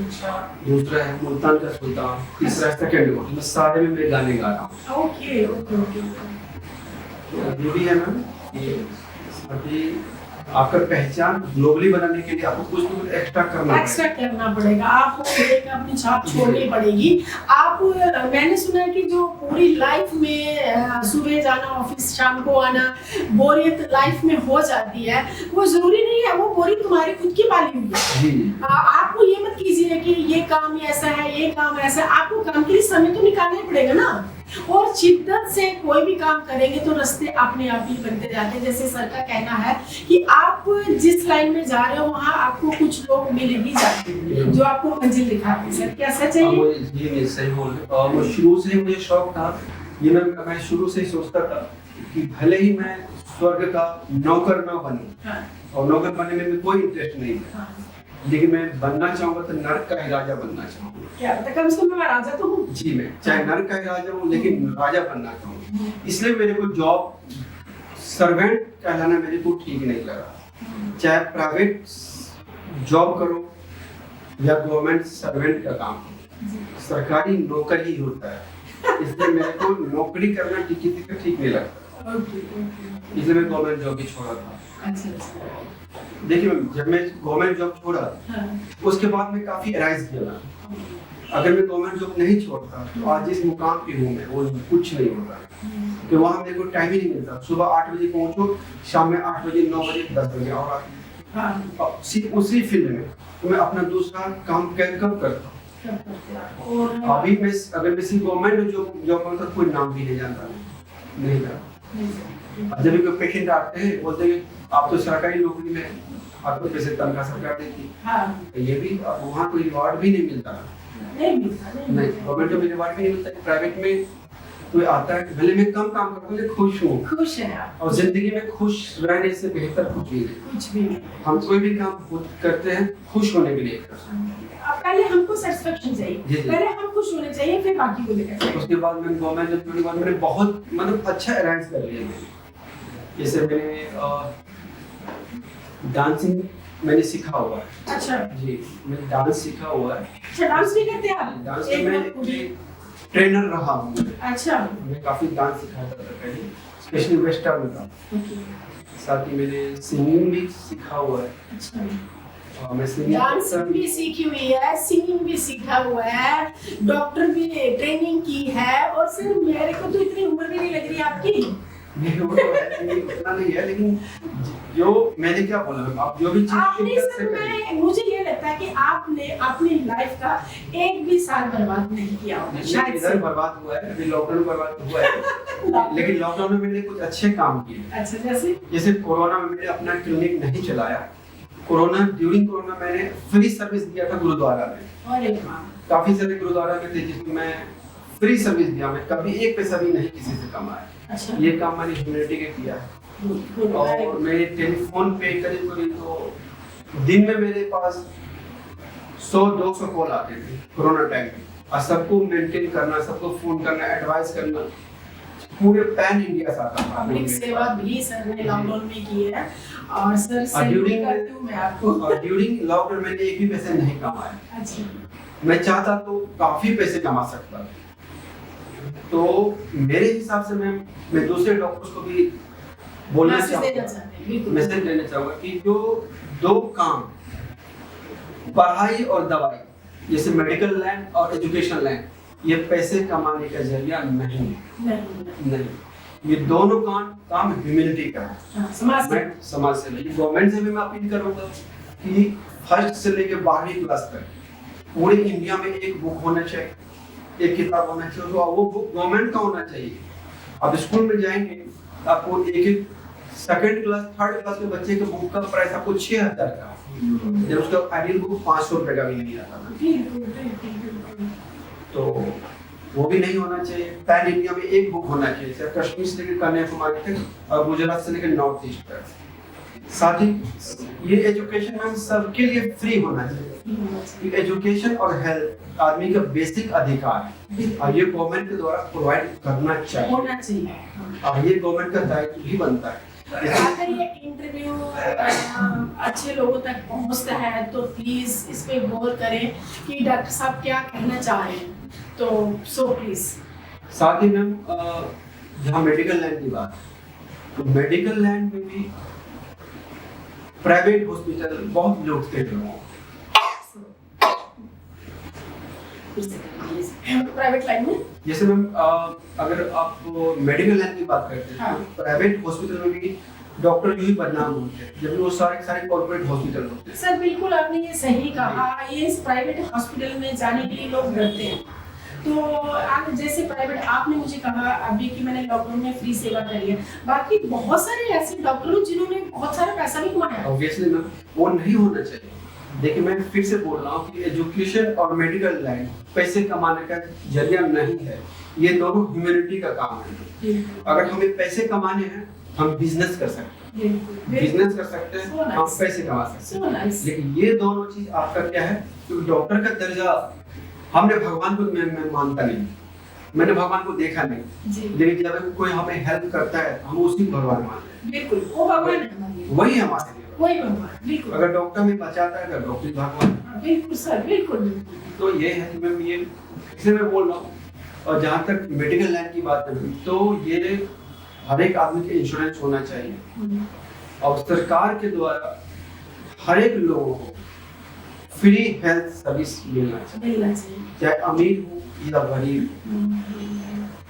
दूसरा है मुल्तान का सुल्तान, तीसरा है सेकंड वो, मैं सारे में मैं गाने गा रहा हूँ। ओके। तो ये भी है मैम, ये अभी आपका पहचान ग्लोबली बनाने के लिए आपको कुछ ना कुछ एक्स्ट्रा करना पड़ेगा। आपको एक अपनी छाप छोड़नी पड़ेगी। आप, मैंने सुना है कि जो पूरी लाइफ में सुबह जाना, ऑफिस शाम को आना, बोरियत लाइफ में हो जाती है, वो जरूरी नहीं है वो बोरियत तुम्हारी खुद की पाली हुई है। आपको ये मत कीजिए कि ये काम ऐसा है, ये काम ऐसा है। आपको काम के लिए समय तो निकालना ही पड़ेगा ना, और शिद्दत से कोई भी काम करेंगे तो रास्ते अपने आप ही बनते जाते हैं। जैसे सर का कहना है कि आप जिस लाइन में जा रहे हो वहाँ आपको कुछ लोग मिल ही जाते हैं जो आपको मंजिल दिखाते हैं। सर क्या सच है ये सही बोल रहे हो। शुरू से ही मुझे शौक था, ये मैं शुरू से ही सोचता था कि भले ही मैं स्वर्ग का नौकर ना बनूं, और नौकर बनने में कोई इंटरेस्ट नहीं है, लेकिन मैं बनना चाहूंगा तो नर्क का ही राजा बनना चाहूंगा। क्या पता, कम से कम मैं राजा तो हूँ। जी, मैं चाहे नर्क का ही राजा हूँ, लेकिन राजा बनना चाहूंगा। इसलिए मेरे को जॉब सर्वेंट कहलाना मेरे को ठीक नहीं लगा। चाहे प्राइवेट जॉब करो या गवर्नमेंट सर्वेंट का काम करो, सरकारी नौकर ही होता है। इसलिए मेरे को नौकरी करना किसी का ठीक नहीं लगता, इसलिए मैं गवर्नमेंट जॉब ही छोड़ा था। देखिए मैम, जब मैं गवर्नमेंट जॉब छोड़ा, उसके बाद मैं काफी एराइज किया। अगर मैं गवर्नमेंट जॉब नहीं छोड़ता तो आज जिस मुकाम पे हूँ मैं, वो कुछ नहीं होता। तो वहाँ मेरे को टाइम ही नहीं मिलता। सुबह 8 बजे पहुँचो, शाम में 8 बजे, 9 बजे, 10 बजे, और सिर्फ उसी फील्ड में तो मैं अपना दूसरा काम कब करता हूँ। अभी मैं अगर मैं सिर्फ गवर्नमेंट जॉब करता कोई नाम भी नहीं जानता, नहीं जानता। जब भी कोई पेशेंट आते हैं, बोलते हैं आप तो सरकारी नौकरी में, आपको पैसे तनख्वाह सरकार देती है। ये भी वहाँ कोई रिवार्ड भी नहीं मिलता। नहीं, गवर्नमेंट जॉब में रिवार्ड भी नहीं मिलता। प्राइवेट में कोई आता है, भले मैं कम काम करता हूँ, खुश है और जिंदगी में खुश रहने से बेहतर कुछ भी नहीं। हम कोई भी काम करते हैं खुश होने के लिए करते हैं। पहले हमको सेटिस्फेक्शन चाहिए, पहले हम खुश होने चाहिए, फिर बाकी को देखा। उसके बाद मैंने गवर्नमेंट जॉब करने के बाद मैंने बहुत अच्छा अरेंज कर लिया। जैसे मैंने डांसिंग मैंने सीखा हुआ है। अच्छा जी, मैंने डांस सीखा हुआ है। अच्छा, डांस भी करते हैं आप? डांस में मैं ट्रेनर रहा हूँ। अच्छा, मैं काफी डांस सिखाता था पहले, स्पेशली वेस्टर्न का। साथ ही मैंने सिंगिंग भी सीखा हुआ है। अच्छा, मैं डांस भी सीखी हुई है, सिंगिंग भी सीखा हुआ है, डॉक्टर भी ट्रेनिंग की है, और सिर्फ मेरे को तो इतनी उम्र भी नहीं लग रही आपकी। उतना नहीं है, लेकिन जो मैंने क्या बोला, आप जो भी चीज, मुझे ये लगता है कि आपने अपनी लाइफ का एक भी साल बर्बाद नहीं किया होगा। शायद इधर बर्बाद हुआ है, अभी लॉकडाउन बर्बाद हुआ है। लेकिन लॉकडाउन में मैंने कुछ अच्छे काम किए। अच्छा, जैसे कोरोना में मैंने अपना क्लिनिक नहीं चलाया। ड्यूरिंग कोरोना मैंने फ्री सर्विस दिया था गुरुद्वारा में। अरे काफी सारे गुरुद्वारा में थे जिसमें मैं फ्री सर्विस दिया। मैं कभी एक पैसा भी नहीं किसी से कमाया। अच्छा। ये काम मैंने ह्यूमैनिटी के किया है। और मेरे टेलीफोन पे करीब तो दिन में मेरे पास 100-200 कॉल आते थे कोरोना टाइम में, और सबको मेंटेन करना, सबको फोन करना, एडवाइस करना, पूरे पैन इंडिया से आता था। पब्लिक सेवा भी सर ने लॉकडाउन में की है, और सर सैल्यूट करती हूँ मैं आपको। और ड्यूरिंग लॉकडाउन मैंने एक भी पैसे नहीं कमाए। अच्छा, मैं चाहता तो काफी पैसे कमा सकता था। तो मेरे हिसाब से मैं दूसरे डॉक्टर्स को भी बोलना मैसेज देना चाहूंगा कि जो दो काम, पढ़ाई और दवाई, जैसे मेडिकल लाइन और एजुकेशन लाइन, ये पैसे कमाने का जरिया नहीं है। नहीं, ये दोनों काम ह्यूमैनिटी का है, समाज से नहीं। गवर्नमेंट से भी मैं अपील करूंगा कि फर्स्ट से लेकर 12वीं क्लास तक पूरे इंडिया में एक बुक होना चाहिए, एक किताब होना चाहिए, तो वो बुक गवर्नमेंट का होना चाहिए। अब स्कूल में जाएंगे आपको एक सेकंड क्लास, थर्ड क्लास के बच्चे के बुक का प्राइस आपको 6000 का, जब उसका आइडियल बुक 500 रुपए का भी नहीं आता था। तो वो भी नहीं होना चाहिए। पैन इंडिया में एक बुक होना चाहिए, जैसे कश्मीर से लेकर कन्याकुमारी तक और गुजरात से लेकर नॉर्थ ईस्ट तक। साथ ही ये एजुकेशन हम सबके लिए फ्री होना चाहिए। एजुकेशन और हेल्थ आदमी का बेसिक अधिकार है, और ये गवर्नमेंट के द्वारा प्रोवाइड करना चाहिए, और ये गवर्नमेंट का दायित्व भी बनता है। अगर ये इंटरव्यू अच्छे लोगों तक पहुंचता है तो प्लीज इस पे गौर करें कि डॉक्टर साहब क्या कहना चाह रहे हैं, तो सो प्लीज। साथ ही मैम जहाँ मेडिकल लाइन की बात, तो मेडिकल लाइन में भी प्राइवेट हॉस्पिटल बहुत लूटते हैं। प्राइवेट लाइन में जैसे मैम अगर आप मेडिकल लाइन की बात करते हैं, हाँ। तो प्राइवेट हॉस्पिटल में भी डॉक्टर जो ही बदनाम होते हैं, जबकि वो सारे कॉर्पोरेट हॉस्पिटल होते हैं। सर बिल्कुल आपने ये सही कहा, ये इस प्राइवेट हॉस्पिटल में जाने के लिए लोग डरते हैं। तो आप जैसे प्राइवेट, आपने मुझे कहा अभी कि मैंने लॉकडाउन में फ्री सेवा करी है, बाकी बहुत सारे ऐसे डॉक्टर हैं जिन्होंने बहुत सारा पैसा भी कमाया। ऑब्वियसली मैम वो नहीं होना चाहिए। देखिए मैं फिर से बोल रहा हूँ कि एजुकेशन और मेडिकल लाइन पैसे कमाने का जरिया नहीं है, ये दोनों ह्यूमैनिटी का काम है। अगर हमें पैसे कमाने हैं हम बिजनेस कर सकते हैं, बिजनेस कर सकते हैं, हम पैसे कमा सकते हैं, लेकिन ये दोनों चीज आपका क्या है, क्योंकि डॉक्टर का दर्जा हमने भगवान को मैं मानता नहीं, मैंने भगवान को देखा नहीं, लेकिन जब कोई हमें हेल्प करता है हम उसी को भगवान मानते हैं। बिल्कुल, वो भगवान है, वही हमारे लिए, वही भगवान। बिल्कुल, अगर डॉक्टर में बचाता है तो डॉक्टर भगवान। बिल्कुल सर, बिल्कुल। तो ये है कि मैं ये इसलिए मैं बोल रहा हूँ। और जहाँ तक मेडिकल लाइन की बात है तो ये हर एक आदमी के इंश्योरेंस होना चाहिए, और सरकार के द्वारा हर एक लोगों को फ्री हेल्थ सर्विस मिलना चाहिए, चाहे अमीर हो या गरीब,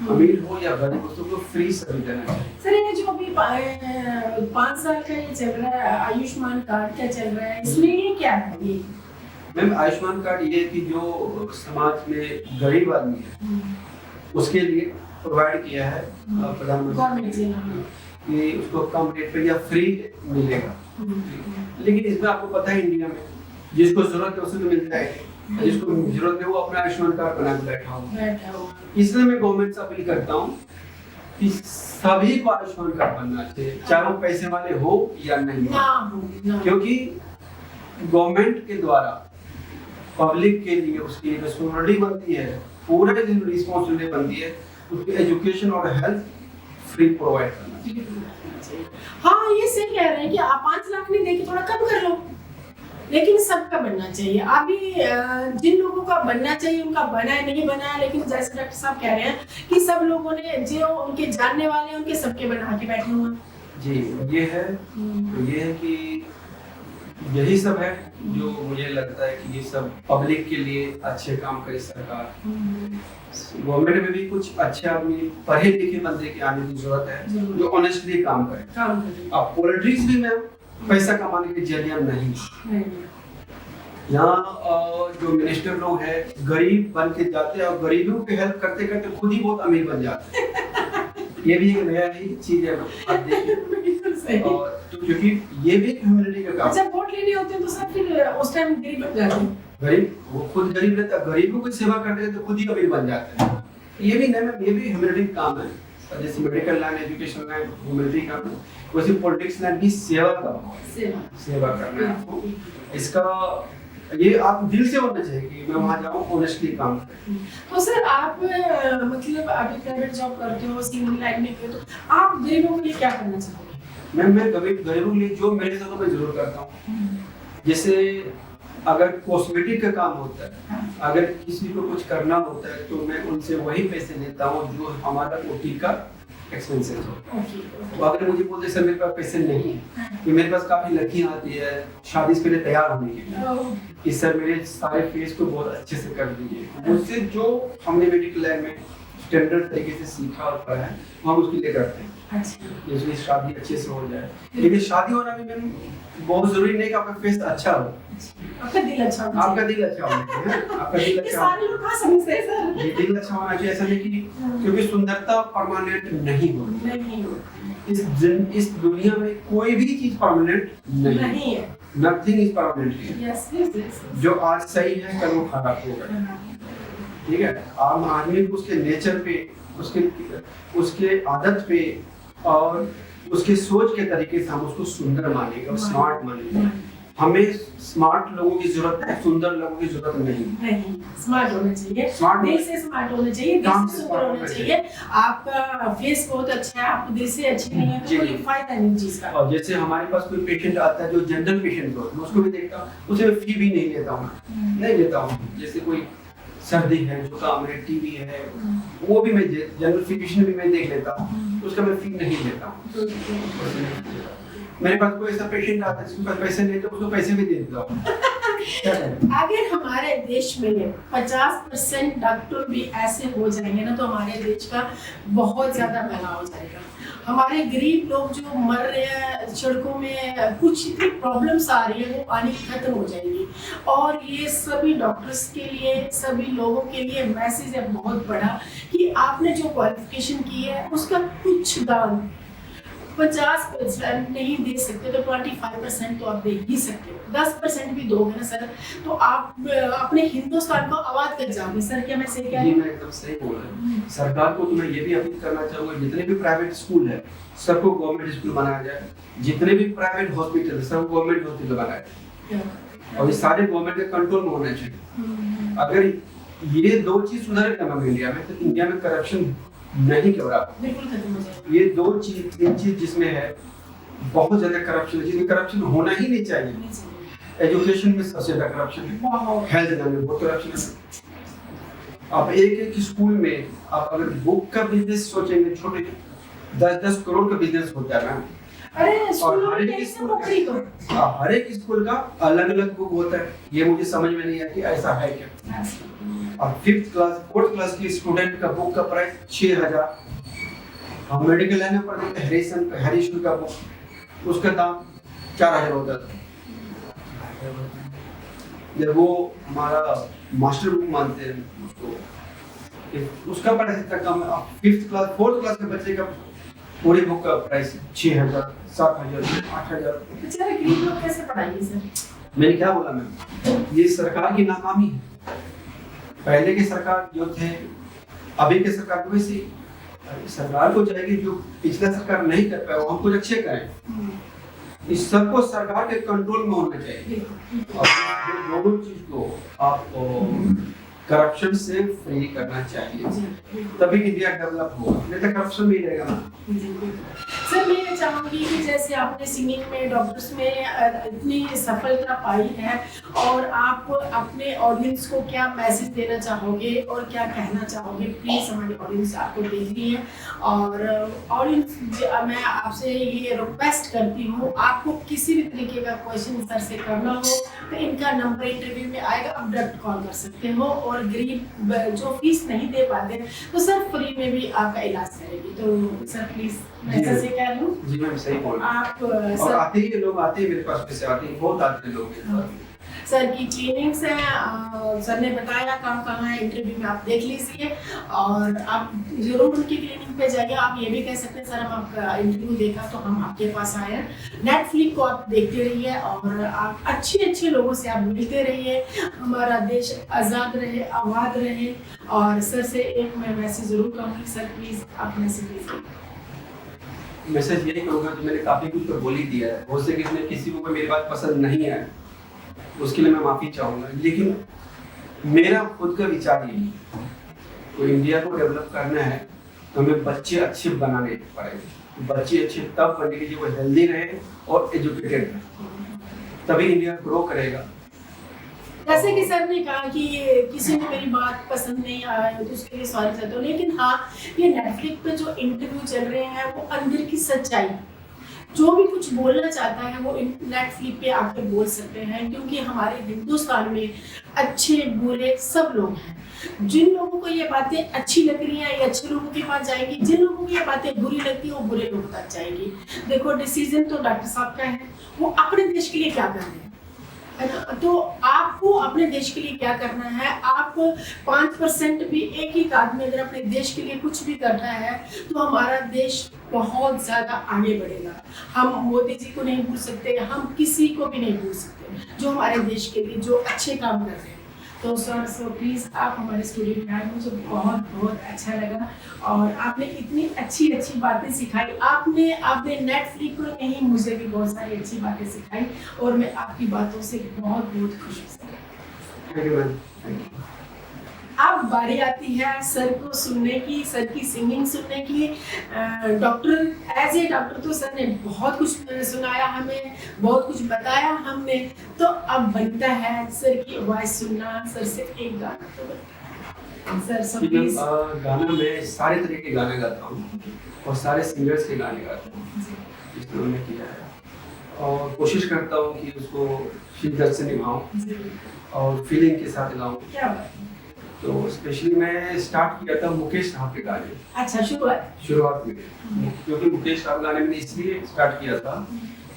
अमीर हो या गरीब, उसको फ्री सर्विस देना चाहिए। सर ये जो अभी 5 साल का ये चल रहा है आयुष्मान कार्ड, क्या चल रहा है इसमें, ये क्या है? ये मैम आयुष्मान कार्ड ये कि जो समाज में गरीब आदमी है उसके लिए प्रोवाइड किया है प्रधानमंत्री कि उसको कम रेट पे या फ्री मिलेगा। लेकिन इसमें आपको पता है इंडिया में जिसको जरूरत है उसे तो मिलता है, जिसको जरूरत है वो अपना आयुष्मान कार्ड बना के बैठा हो। इसलिए मैं गवर्नमेंट से अपील करता हूँ कि सभी को आयुष्मान कार्ड बनना चाहिए, चाहे वो पैसे वाले हो या नहीं हो, क्योंकि गवर्नमेंट के द्वारा पब्लिक के लिए उसकी रिस्पॉन्सिबिलिटी बनती है, पूरे रिस्पॉन्सिबिलिटी बनती है उसकी एजुकेशन और हेल्थ फ्री प्रोवाइड करना चाहिए। हाँ ये सही कह रहे हैं कि आप 5 लाख नहीं देके थोड़ा कम कर लो, लेकिन सबका बनना चाहिए। अभी जिन लोगों का बनना चाहिए उनका बना है, नहीं बना है, लेकिन जैसे डॉक्टर साहब कह रहे हैं कि सब लोगों ने जो उनके जानने वाले हैं उनके सबके बना के बैठे हुए हैं। जी ये है, ये है कि यही सब है जो मुझे लगता है कि ये सब पब्लिक के लिए अच्छे काम करे सरकार। गवर्नमेंट में भी कुछ अच्छे आदमी पढ़े लिखे बंदे के आने की जरूरत है जो ऑनेस्टली काम करे। अब पॉलिटिक्स भी में पैसा कमाने के जरिया नहीं, यहाँ जो मिनिस्टर लोग हैं गरीब बन के जाते हैं और गरीबों की हेल्प करते करते खुद ही बहुत अमीर बन जाते हैं। ये भी एक नया ही चीज है आप देखिए, और तो क्योंकि ये भी ह्यूमैनिटी का काम। जब वोट लेने होते हैं तो सब फिर उस टाइम गरीब बन जाते हैं, गरीब वो खुद गरीब रहता है, गरीबों की सेवा करते हैं तो खुद ही अमीर बन जाते हैं। ये भी नहीं, ये भी ह्यूमैनिटी का काम है। जैसे medical line, education line humanity का काम है, वैसे पॉलिटिक्स लाइन भी सेवा का सेवा करना है आपको। इसका ये आप दिल से होना चाहिए कि मैं वहाँ जाऊँ ऑनेस्टली काम करें। तो सर आप मतलब अभी प्राइवेट जॉब करते हो, सिविल लाइन में हो, तो आप गरीबों के लिए क्या करना चाहोगे? मैं गरीबों के लिए जो मेरे साथ मैं जरूर करता हूँ। जैसे अगर कॉस्मेटिक का काम होता है, अगर किसी को कुछ करना होता है तो मैं उनसे वही पैसे लेता हूँ जो हमारा ओटी का एक्सपेंसेस हो। तो अगर मुझे बोलते सर मेरे पास पैसे नहीं है, कि मेरे पास काफी लड़कियां आती है शादी के लिए तैयार होने के लिए कि सर मेरे सारे फेस को बहुत अच्छे से कर दीजिए, मुझसे जो हमने मेडिकल लाइन में स्टैंडर्ड तरीके से सीखा और पढ़ा है हम उसके लिए करते हैं। इसलिए शादी अच्छे से हो जाए, लेकिन शादी होना भी मैम बहुत जरूरी नहीं कि आपका फेस अच्छा हो, आपका दिल अच्छा होना चाहिए। आपका दिल अच्छा होना चाहिए। आपका दिल ये अच्छा सारे लोग कहाँ समझते हैं सर? ये दिल अच्छा होना चाहिए, ऐसा नहीं कि क्योंकि सुंदरता परमानेंट नहीं होती। नहीं होती। इस दुनिया में कोई भी चीज परमानेंट नहीं है। Nothing is permanent. Yes yes yes. जो आज सही है कल वो खराब होगा। ठीक है, आम आदमी को उसके नेचर पे, उसके आदत पे और उसके सोच के तरीके से हम उसको सुंदर मानेंगे और स्मार्ट मानेंगे। हमें स्मार्ट लोगों की जरूरत है, सुंदर लोगों की जरूरत नहीं। स्मार्ट होना चाहिए, दिल से स्मार्ट होना चाहिए, दिल से सुंदर होना चाहिए। आपका फेस बहुत अच्छा है, आपको दिल से अच्छी नहीं है तो कोई फायदा नहीं चीज का। और जैसे हमारे पास कोई पेशेंट आता है जो जनरल पेशेंट हो, मैं उसको भी देखता हूँ, उसे फी भी नहीं लेता हूँ, नहीं लेता हूँ। जैसे कोई सर्दी है, जुकाम है, टीबी है, वो भी मैं जनरल फिजिशियन भी मैं देख लेता हूँ, उसका मैं फी नहीं लेता हूँ। मेरे पास कोई ऐसा पेशेंट आता है जिसके पास पैसे नहीं तो उसको पैसे भी दे देता हूँ। अगर हमारे देश में 50% डॉक्टर भी ऐसे हो जाएंगे ना तो हमारे देश का बहुत ज्यादा महंगा हो जाएगा। हमारे गरीब लोग जो मर रहे हैं सड़कों में, कुछ इतनी प्रॉब्लम्स आ रही है वो आनी खत्म हो जाएंगी। और ये सभी डॉक्टर्स के लिए, सभी लोगों के लिए मैसेज है बहुत बड़ा कि आपने जो क्वालिफिकेशन की है उसका कुछ दान 50% नहीं दे सकते तो 25% तो आप दे ही सकते हो। 10% भी दोगे ना सर तो आप अपने हिंदुस्तान को आबाद कर जाओगे। सर क्या मैं सही कह रही हूँ? मैं एकदम सही बोल रहा हूँ। सरकार को तो मैं ये भी अपील करना चाहूँगा, जितने भी प्राइवेट स्कूल है सबको गवर्नमेंट स्कूल बनाया जाए, जितने भी प्राइवेट हॉस्पिटल है सब गवर्नमेंट हॉस्पिटल बनाए जाए और ये सारे गवर्नमेंट के कंट्रोल में होने चाहिए। अगर ये दो चीज सुधरेगा ना इंडिया में तो इंडिया में करप्शन नहीं के बराबर, बिल्कुल खत्म हो जाएगा। ये दो चीज, तीन चीज जिसमें है बहुत ज्यादा करप्शन है, जिसमें करप्शन होना ही नहीं चाहिए। एजुकेशन में सबसे ज्यादा करप्शन है, हेल्थ में बहुत करप्शन है। आप एक स्कूल में आप अगर बुक का बिजनेस सोचेंगे, छोटे 10-10 करोड़ का बिजनेस होता है ना। अरे और हर एक स्कूल का अलग अलग बुक होता है, ये मुझे समझ में नहीं आया कि ऐसा है क्या। और 5th क्लास 4th क्लास के स्टूडेंट का बुक का प्राइस 6000। हम मेडिकल लाइन में पढ़ते थे, हरीशन का बुक उसका दाम 4000 होता था। जब वो हमारा मास्टर बुक मानते हैं उसको, उसका प्राइस इतना कम है। 5th क्लास 4th क्लास के बच्चे का पूरी बुक का प्राइस 6000, 7000, 8000। बेचारे गरीब लोग कैसे पढ़ाएंगे सर? मैंने क्या बोला मैम, ये सरकार की नाकामी है। पहले की सरकार जो थे, अभी के सरकार को वैसी सरकार को चाहिए जो पिछला सरकार नहीं कर पाया वो हम कुछ अच्छे करें। इस सबको सरकार के कंट्रोल में होना चाहिए और दोनों चीज को आप करप्शन से फ्री करना चाहिए, तभी इंडिया डेवलप होगा, नहीं तो करप्शन भी रहेगा ना। सर मैं ये चाहूंगी कि जैसे आपने सिंगिंग में, डॉक्टर्स में इतनी सफलता पाई है और आप अपने ऑडियंस को क्या मैसेज देना चाहोगे और क्या कहना चाहोगे? प्लीज हमारी ऑडियंस आपको देख रही है और ऑडियंस मैं आपसे ये रिक्वेस्ट करती हूँ, आपको किसी भी तरीके का क्वेश्चन सर से करना हो तो इनका नंबर इंटरव्यू में आएगा, आप डायरेक्ट कॉल कर सकते हो। और गरीब जो फीस नहीं दे पाते तो सर फ्री में भी आपका इलाज करेगी। तो सर प्लीज मैं सर से कह रही हूँ। जी मैम सही बोल रही हैं आप और आते ही लोग आते हैं मेरे पास, पैसे आते हैं, बहुत आते हैं लोग। सर की क्लिनिक्स है, सर ने बताया कहाँ है, इंटरव्यू में आप देख लीजिए और आप जरूर उनकी क्लिनिक पे जाइए। आप ये भी कह सकते हैं सर हम आपका इंटरव्यू देखा तो हम आपके पास आए हैं। नेटफ्लिक्स को आप देखते रहिए और आप अच्छे लोगों से आप मिलते रहिए। हमारा देश आज़ाद रहे, आबाद रहे। और सर से एक मैं मैसेज जरूर कहूँगी, सर प्लीज आप मैसेज दीजिए। मैसेज यही कहूँगा कि मैंने काफी कुछ तो बोल ही दिया है, हो सके इसमें किसी को मेरी बात पसंद नहीं आए उसके लिए मैं माफ़ी चाहूँगा, लेकिन मेरा खुद का विचार यही है, तो इंडिया को डेवलप करना है तो हमें बच्चे अच्छे बनाने पड़ेंगे। बच्चे अच्छे तब बनेंगे जब वो हेल्दी रहे और एजुकेटेड रहे, तभी इंडिया ग्रो करेगा। जैसे कि सर ने कहा कि किसी ने मेरी बात पसंद नहीं आई तो उसके लिए सॉरी चाहता हूँ, लेकिन हाँ, ये नेटफ्लिक्स पे जो इंटरव्यू चल रहे हैं वो अंदर की सच्चाई, जो भी कुछ बोलना चाहता है वो नेटफ्लिक्स पे आके बोल सकते हैं, क्योंकि हमारे हिंदुस्तान में अच्छे बुरे सब लोग हैं। जिन लोगों को ये बातें अच्छी लग रही हैं ये अच्छे लोगों के पास जाएंगी, जिन लोगों को ये बातें बुरी लगती हैं वो बुरे लोगों तक जाएंगी। देखो, डिसीजन तो डॉक्टर साहब का है, वो अपने देश के लिए क्या कर रहे हैं, है ना। तो आपको अपने देश के लिए क्या करना है, आप 5% भी एक ही आदमी अगर अपने देश के लिए कुछ भी करना है तो हमारा देश बहुत ज्यादा आगे बढ़ेगा। हम मोदी जी को नहीं भूल सकते, हम किसी को भी नहीं भूल सकते जो हमारे देश के लिए जो अच्छे काम कर रहे हैं। तो सर प्लीज़ आप हमारे स्टूडियो में आए, मुझे बहुत बहुत अच्छा लगा और आपने इतनी अच्छी अच्छी बातें सिखाई। आपने नेटफ्लिक्स को नहीं, मुझे भी बहुत सारी अच्छी बातें सिखाई और मैं आपकी बातों से बहुत बहुत खुश हूँ। Thank you ma'am, thank you. अब बारी आती है सर को सुनने की, सर की सिंगिंग सुनने की। डॉक्टर, एज ए डॉक्टर तो सर ने बहुत कुछ सुनाया हमें, बहुत कुछ बताया हमने, तो अब बनता है सर की आवाज सुनना। सर से एक गाना तो बताएं सर, सब प्लीज। गाना मैं सारे तरह के गाने गाता हूँ और सारे सिंगर्स के गाने गाता हूँ जिस तरह मैंने किया है, और कोशिश करता हूँ कि उसको शिद्दत से निभाऊँ और फीलिंग के साथ गाऊँ। क्या बात है। तो स्पेशली मैं स्टार्ट किया था मुकेश साहब के गाने। अच्छा, शुरुआत में, क्योंकि मुकेश साहब गाने मैंने इसलिए स्टार्ट किया था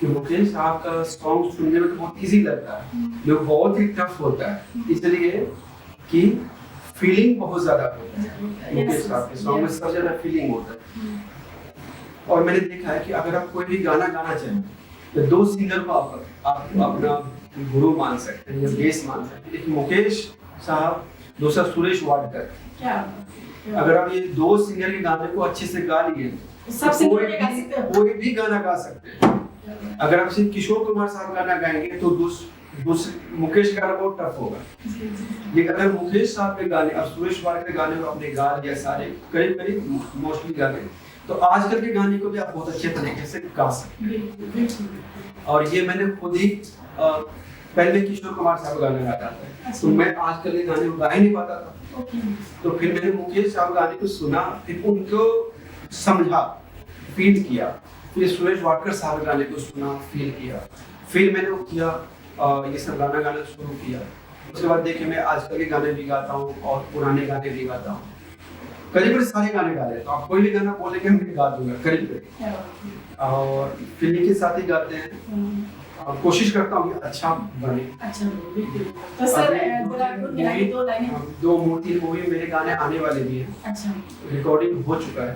कि मुकेश साहब का सॉन्ग सुनने में तो बहुत इजी लगता है, जो बहुत ही टफ होता है, इसलिए कि फीलिंग बहुत ज्यादा होता है। मुकेश साहब के सॉन्ग में सबसे ज्यादा फीलिंग होता है। और मैंने देखा है कि अगर आप कोई भी गाना गाना चाहें तो दो सिंगर को आप अपना गुरु मान सकते हैं या बेस मान सकते हैं। एक मुकेश साहब, दूसरा सुरेश वाडकर। क्या अगर आप ये दो सिंगर के गाने को अच्छे से गा लिए सबसे कोई भी गाना गा सकते हैं। अगर आप सिर्फ किशोर कुमार साहब गाना गाएंगे तो मुकेश का गाना बहुत टफ होगा, लेकिन अगर मुकेश साहब के गाने और सुरेश वाडकर के गाने को आपने गा लिया सारे करीब मोस्टली गाने, तो आजकल के गाने को भी आप बहुत अच्छे तरीके से गा सकते हैं। और ये मैंने खुद ही पहले किशोर कुमार साहब गाने गाता था, तो मैं आजकल के गाने को गा ही नहीं पाता था। तो फिर मैंने मुकेश साहब गाने को सुना, फिर उनको समझा, फील किया, फिर सुरेश वाडकर साहब गाने को सुना, फील किया, फिर मैंने वो किया, ये सब गाना गाना शुरू किया। उसके बाद देखिए मैं आजकल के गाने भी गाता हूँ और पुराने गाने भी गाता हूँ, करीब सारे गाने गा लेता हूँ। आप कोई भी गाना बोलेंगे मैं गा दूंगा करीब, और फीलिंग के साथ ही गाते हैं। कोशिश करता हूँ कि अच्छा बने। तो सर दो तीन मूवी मेरे गाने आने वाले भी हैं। अच्छा, रिकॉर्डिंग हो चुका है,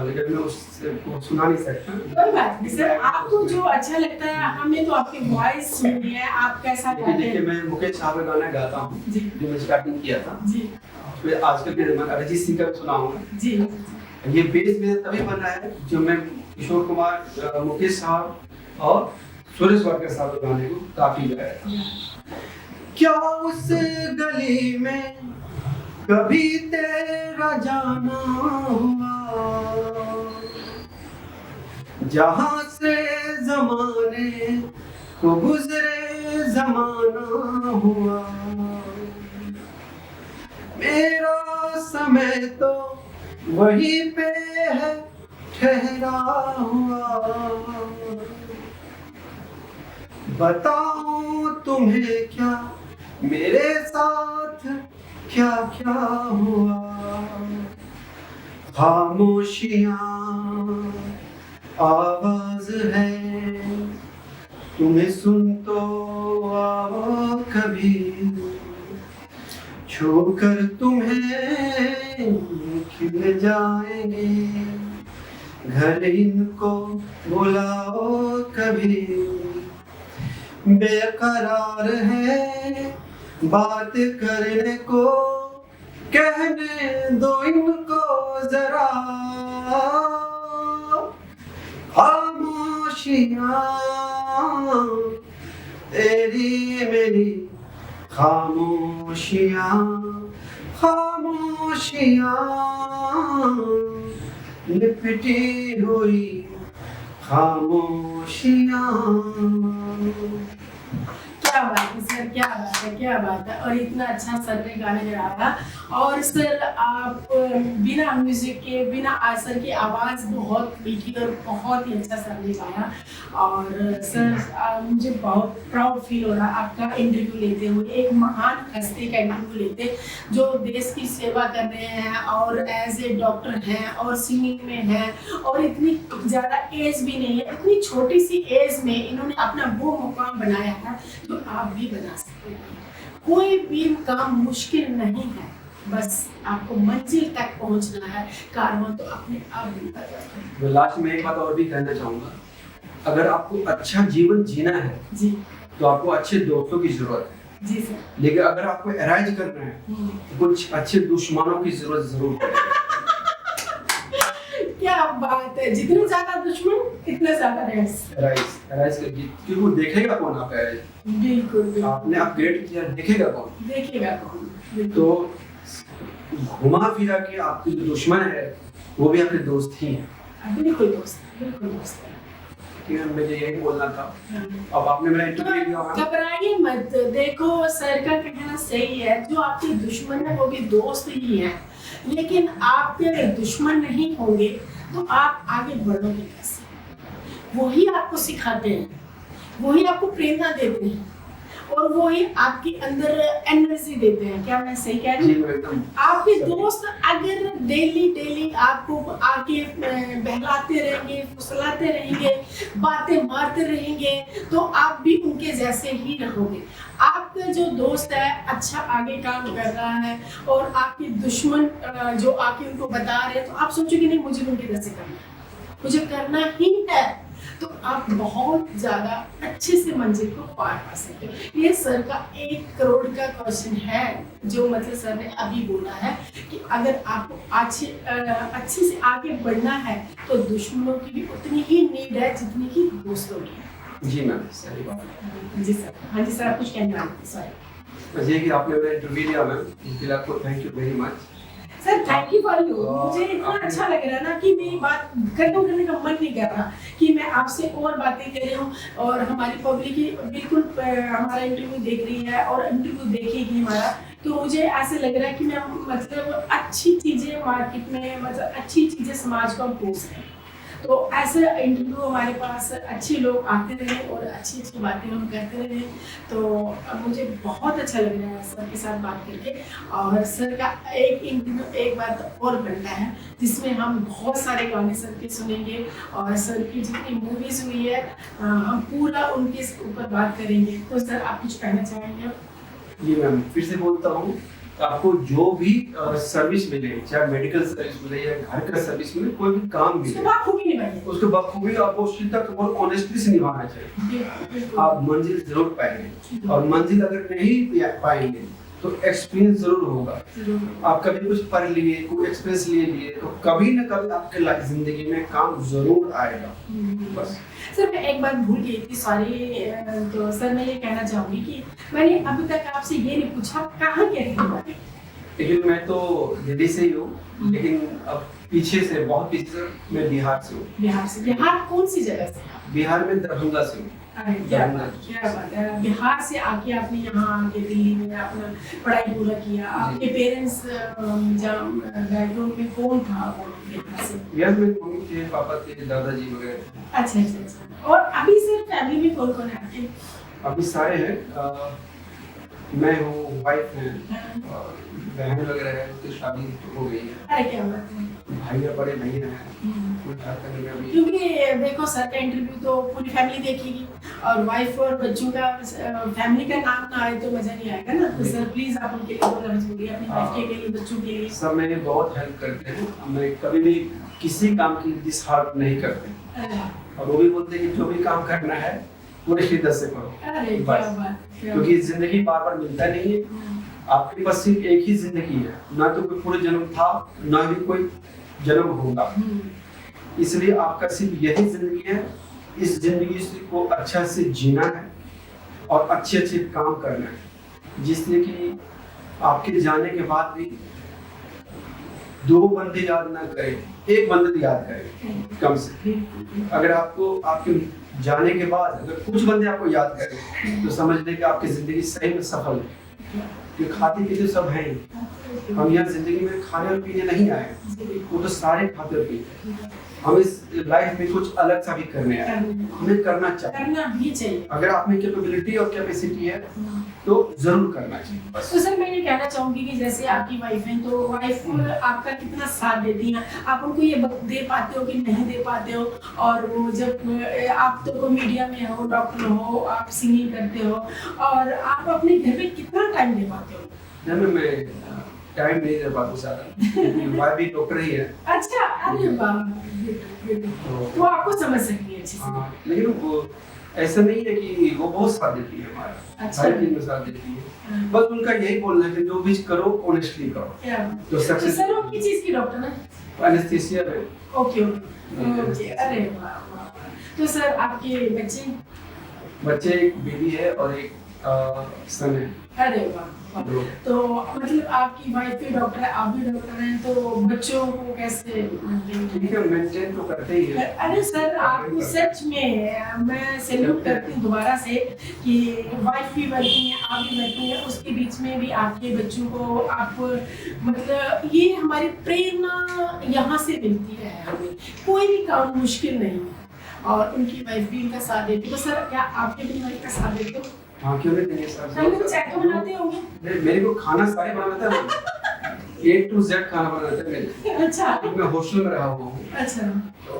लेकिन मैं उसको सुना नहीं सकता। कोई बात नहीं सर, आपको जो अच्छा लगता है, हमें तो आपकी वॉइस सुननी है, आप कैसा गाते हैं। देखिए मैं मुकेश साहब का गाना गाता हूँ जो मैं स्टार्टिंग किया था जी, फिर आजकल के मैं अरिजीत सिंह का सुनाऊंगा जी। ये बेस मेरा तभी बना है जो मैं किशोर कुमार, मुकेश साहब और सुरेश वाडकर साहब के गाने को काफी गाया था। क्या उस गली में कभी तेरा जाना हुआ, जहां से जमाने को गुजरे जमाना हुआ, मेरा समय तो वहीं पे है ठहरा हुआ, बताऊं तुम्हें क्या मेरे साथ क्या क्या हुआ, खामोशियां आवाज है, तुम्हें सुन तो आओ कभी, छूकर तुम्हें खिल जाएंगे, घर इनको बुलाओ कभी, बेकरार है बात करने को, कहने दो इनको जरा, खामोशियां तेरी मेरी खामोशियाँ, खामोशियाँ, लिपटी हुई खामोशियाँ। क्या बात है सर, क्या बात है, क्या बात है। और इतना अच्छा सर ने गाने गाया। और सर आप बिना म्यूजिक के, बिना सर की आवाज़ बहुत मीठी और बहुत ही अच्छा सर ने गाया। और सर मुझे बहुत प्राउड फील हो रहा है आपका इंटरव्यू लेते हुए, एक महान हस्ती का इंटरव्यू लेते जो देश की सेवा कर रहे हैं और एज ए डॉक्टर हैं और सिंगिंग में हैं और इतनी ज़्यादा एज भी नहीं है, इतनी छोटी सी एज में इन्होंने अपना वो मुकाम बनाया है जो आप भी बना सकते हैं। कोई भी काम मुश्किल नहीं है, बस आपको मंजिल तक पहुंचना है, कारवां तो अपने आप बनता जाता है। मैं लास्ट में एक बात और भी कहना चाहूँगा, अगर आपको अच्छा जीवन जीना है जी तो आपको अच्छे दोस्तों की जरूरत है। जी सर। लेकिन अगर आपको एराइज करना है तो कुछ अच्छे दुश्मनों की जरूरत जरूर है। क्या बात है, जितने ज्यादा दुश्मन इतने ज्यादा रेस। एराइज क्योंकि वो देखेगा कौन आप एराइज, बिल्कुल बिल्कुल। आपने अपग्रेड किया, देखेगा कौन, देखेगा कौन। बिल्कुल। तो घुमा फिरा के आपके जो दुश्मन है वो भी आपके दोस्त ही हैं। बिल्कुल दोस्त, बिल्कुल दोस्त है। ठीक है, मुझे यही बोलना था। अब आपने मेरा इंटरव्यू लिया होगा। घबराइए मत, देखो सर का कहना सही है, जो आपके दुश्मन है वो भी दोस्त ही है। लेकिन आपके अगर दुश्मन नहीं होंगे तो आप आगे बढ़ोगे कैसे? वही आपको सिखाते हैं, वही आपको प्रेरणा देते हैं और वही आपके अंदर एनर्जी देते हैं। क्या मैं सही कह रही हूँ? एकदम। आपके दोस्त अगर डेली आपको आके बहलाते रहेंगे, फुसलाते रहेंगे, बातें मारते रहेंगे तो आप भी उनके जैसे ही रहोगे। आपका जो दोस्त है अच्छा आगे काम कर रहा है और आपके दुश्मन जो आके उनको बता रहे हैं तो आप सोचोगे नहीं मुझे उनके जैसे करना है, मुझे करना ही है, तो आप बहुत ज़्यादा अच्छे से मंजिल को पार पा सकते हो। ये सर का 1 करोड़ का क्वेश्चन है जो मतलब सर ने अभी बोला है कि अगर आपको अच्छे से आगे बढ़ना है तो दुश्मनों की भी उतनी ही नीड है जितनी की दोस्तों की है। जी मैम, सही बात है। जी सर। हाँ जी सर, आप कुछ कहना चाहते हैं? सॉरी। बस ये कि आपने मेरा इंटरव्यू लिया मैम, इसके लिए आपको thank you very much. Sir thank you for you. मुझे इतना अच्छा लग रहा है ना कि मेरी बात खत्म करने का मन नहीं कर रहा कि मैं आपसे और बातें कर रही हूँ और हमारी पब्लिक ही बिल्कुल हमारा इंटरव्यू देख रही है और इंटरव्यू देखेगी हमारा, तो मुझे ऐसे लग रहा है कि मैं मतलब अच्छी चीज़ें मार्केट में, मतलब अच्छी चीज़ें समाज को हम पोस्ट करें। तो ऐसे इंटरव्यू हमारे पास अच्छे लोग आते रहे और अच्छी अच्छी बातें हम करते रहे, तो अब मुझे बहुत अच्छा लग रहा है सर के साथ बात करके। और सर का एक इंटरव्यू एक बात और बनता है जिसमें हम बहुत सारे गाने सर के सुनेंगे और सर की जितनी मूवीज़ हुई है हम पूरा उनके ऊपर बात करेंगे। तो सर आप कुछ कहना चाहेंगे? जी मैम, फिर से बोलता हूँ, आपको जो भी सर्विस मिले, चाहे मेडिकल सर्विस मिले या घर का सर्विस मिले, कोई भी काम मिले, उसको बखूबी आपको उसकी तक बहुत ऑनेस्टली से निभाना चाहिए। आप मंजिल जरूर पाएंगे और मंजिल अगर नहीं पाएंगे तो एक्सपीरियंस जरूर होगा। आप कभी कुछ पढ़ लिए, कोई एक्सपीरियंस लिए तो कभी ना कभी आपके जिंदगी में काम जरूर आएगा। बस सर मैं एक बात भूल गई थी, सॉरी। तो सर मैं ये कहना चाहूँगी कि मैंने अभी तक आपसे ये नहीं पूछा कहाँ के रहने वाले? लेकिन मैं तो दिल्ली से ही हूँ, लेकिन अब पीछे से, बहुत पीछे से मैं बिहार से हूँ। बिहार से? बिहार कौन सी जगह से? बिहार में दरभंगा से हूँ। अरे क्या बात है। बिहार से आके आपने यहाँ आके दिल्ली में अपना पढ़ाई पूरा किया। आपके पेरेंट्स बैकग्राउंड में कौन था वो बिहार से? बिहार में मम्मी थे, पापा थे, दादाजी वगैरह। अच्छा अच्छा अच्छा। और अभी सर फैमिली में कौन कौन है आपके? अभी सारे हैं, मैं हूँ, वाइफ है, बहन वगैरह है, उसकी शादी हो गई है। अरे क्या बात है। भैया, बड़े भैया हैं, कोई खाता नहीं अभी। क्योंकि देखो सर का इंटरव्यू तो पूरी फैमिली देखेगी और वाइफ और बच्चों का फैमिली का नाम ना आए तो मजा नहीं आएगा ना। तो सर प्लीज आप उनके लिए दो लफ्ज बोलिए, अपनी वाइफ के लिए, बच्चों के लिए। सब मेरी बहुत हेल्प करते हैं, मैं कभी भी किसी काम की डिसहार्ट नहीं करते और वो भी बोलते हैं कि जो भी काम करना है पूरे शिद्दत से करो। अरे क्या बात। क्योंकि जिंदगी बार बार मिलता नहीं है, आपके पास सिर्फ एक ही जिंदगी है, ना तो कोई पूरे जन्म था ना भी कोई जन्म होगा, इसलिए आपका सिर्फ यही जिंदगी है। इस जिंदगी को अच्छा से जीना है और अच्छे अच्छे काम करना है, जिससे कि आपके जाने के बाद भी 2 बंदे याद ना करें, 1 बंदे तो याद करें कम से। अगर आपको आपके जाने के बाद अगर कुछ बंदे आपको याद करें तो समझ लें कि आपकी जिंदगी सही में सफल है। क्योंकि खाते पीते सब हैं ही, हम यहाँ जिंदगी में खाने और पीने नहीं आए, वो तो सारे खाते और पीते हैं। हम इस लाइफ में कुछ अलग सा भी करने आए, हमें करना चाहिए, करना भी चाहिए। अगर आप में कैपेबिलिटी और कैपेसिटी है तो जरूर करना चाहिए बस। तो सर मैं ये कहना चाहूंगी कि जैसे आपकी वाइफ है तो वाइफ आपका कितना साथ देती हैं, आप उनको ये वक्त दे पाते हो कि नहीं दे पाते हो, और वो जब आप तो मीडिया में हो, डॉक्टर हो, आप सिंगिंग करते हो, और आप अपने घर में कितना टाइम दे पाते हो? मैं टाइम नहीं दे पाता ज़्यादा, वाइफ भी डॉक्टर ही है। अच्छा, अरे वाह, वो आपको समझ सकती है अच्छे से। हाँ, लेकिन वो ऐसा नहीं है कि वो बहुत साथ देती है हमारा, अच्छा। हर चीज में साथ देती है। बस उनका यही बोलना है कि जो भी करो ऑनेस्टली करो। क्या तो सक्सेस सर वो किस चीज की डॉक्टर है? एनेस्थीसिया में। ओके ओके, अरे वाह वाह। तो सर आपके बच्चे एक बेबी है और एक सन है। अरे वाह वाह। तो मतलब आपकी वाइफ भी डॉक्टर है, आप भी डॉक्टर हैं, तो बच्चों को कैसे ठीक है, मेंटेन तो करते ही है। अरे सर आपको सच में मैं सैल्यूट करती हूँ दोबारा से कि वाइफ भी वर्किंग है, आप भी वर्किंग है, उसके बीच में भी आपके बच्चों को आप मतलब ये हमारी प्रेरणा यहाँ से मिलती है हमें। कोई भी काम मुश्किल नहीं है और उनकी वाइफ भी इनका साथ देती है। तो सर क्या आपके भी वाइफ का साथ देते हो? हाँ, क्यों नहीं देंगे सर। हम लोग चाय तो बनाते होंगे। मेरे को खाना सारे बनाना था, A to Z खाना बनाना था मेरे। अच्छा, मैं हॉस्टल में रहा हुआ हूँ। अच्छा,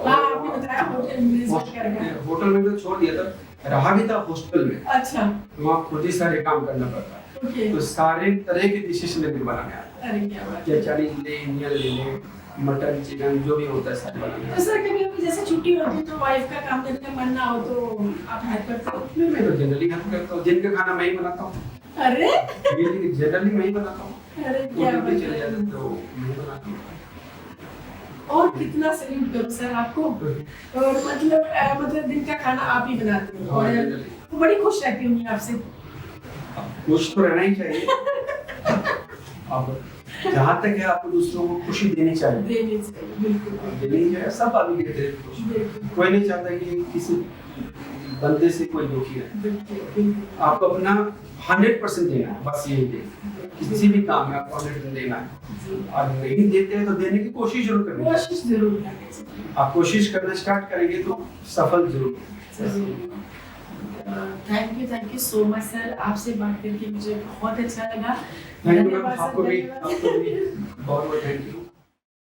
हाँ आपने बताया होटल मैनेजमेंट कर गया। होटल में तो छोड़ दिया था, रहा भी था हॉस्टल में। अच्छा, वहाँ खुद ही सारे काम करना पड़ता है। ओके। तो सारे तरह के डिशेस में भी बनाने आते अरे क्या बात हैं, है। चाइनीज ले, इंडियन ले ले, मटन चिकन जो भी होता है सारे बनाने तो सर कभी कभी जैसे छुट्टी होती है तो वाइफ का काम करने का मन ना हो तो आप हेल्प करते हो? मैं तो जनरली हेल्प करता हूँ, जिनका खाना मैं ही बनाता हूँ। अरे ये जनरली मैं ही बनाता हूँ। अरे वो क्या ड्यूटी बात चले जाते है। हैं तो मैं बनाता हूँ। और कितना सैल्यूट करूं सर आपको। और मतलब दिन का खाना आप ही बनाते हो और वो बड़ी खुश रहती होंगी आपसे। खुश तो रहना ही चाहिए। अब जहाँ तक है आपको दूसरों को खुशी देनी चाहिए। देनी चाहिए, बिल्कुल देनी चाहिए, सब आदमी देते हैं खुशी। बिल्कुल कोई नहीं चाहता कि किसी बंदे से कोई दुखी है। बिल्कुल। आपको अपना 100% देना है, बस यही देना। किसी भी काम में आपको 100% देना है। और नहीं देते हैं तो देने की कोशिश जरूर करनी चाहिए। कोशिश जरूर करनी चाहिए। आप कोशिश करना स्टार्ट करेंगे तो सफल जरूर। Thank you so much sir, आपसे बात करके मुझे बहुत अच्छा लगा। थैंक यू मैम, धन्यवाद सर, आपको भी धन्यवाद। बहुत बहुत थैंक यू।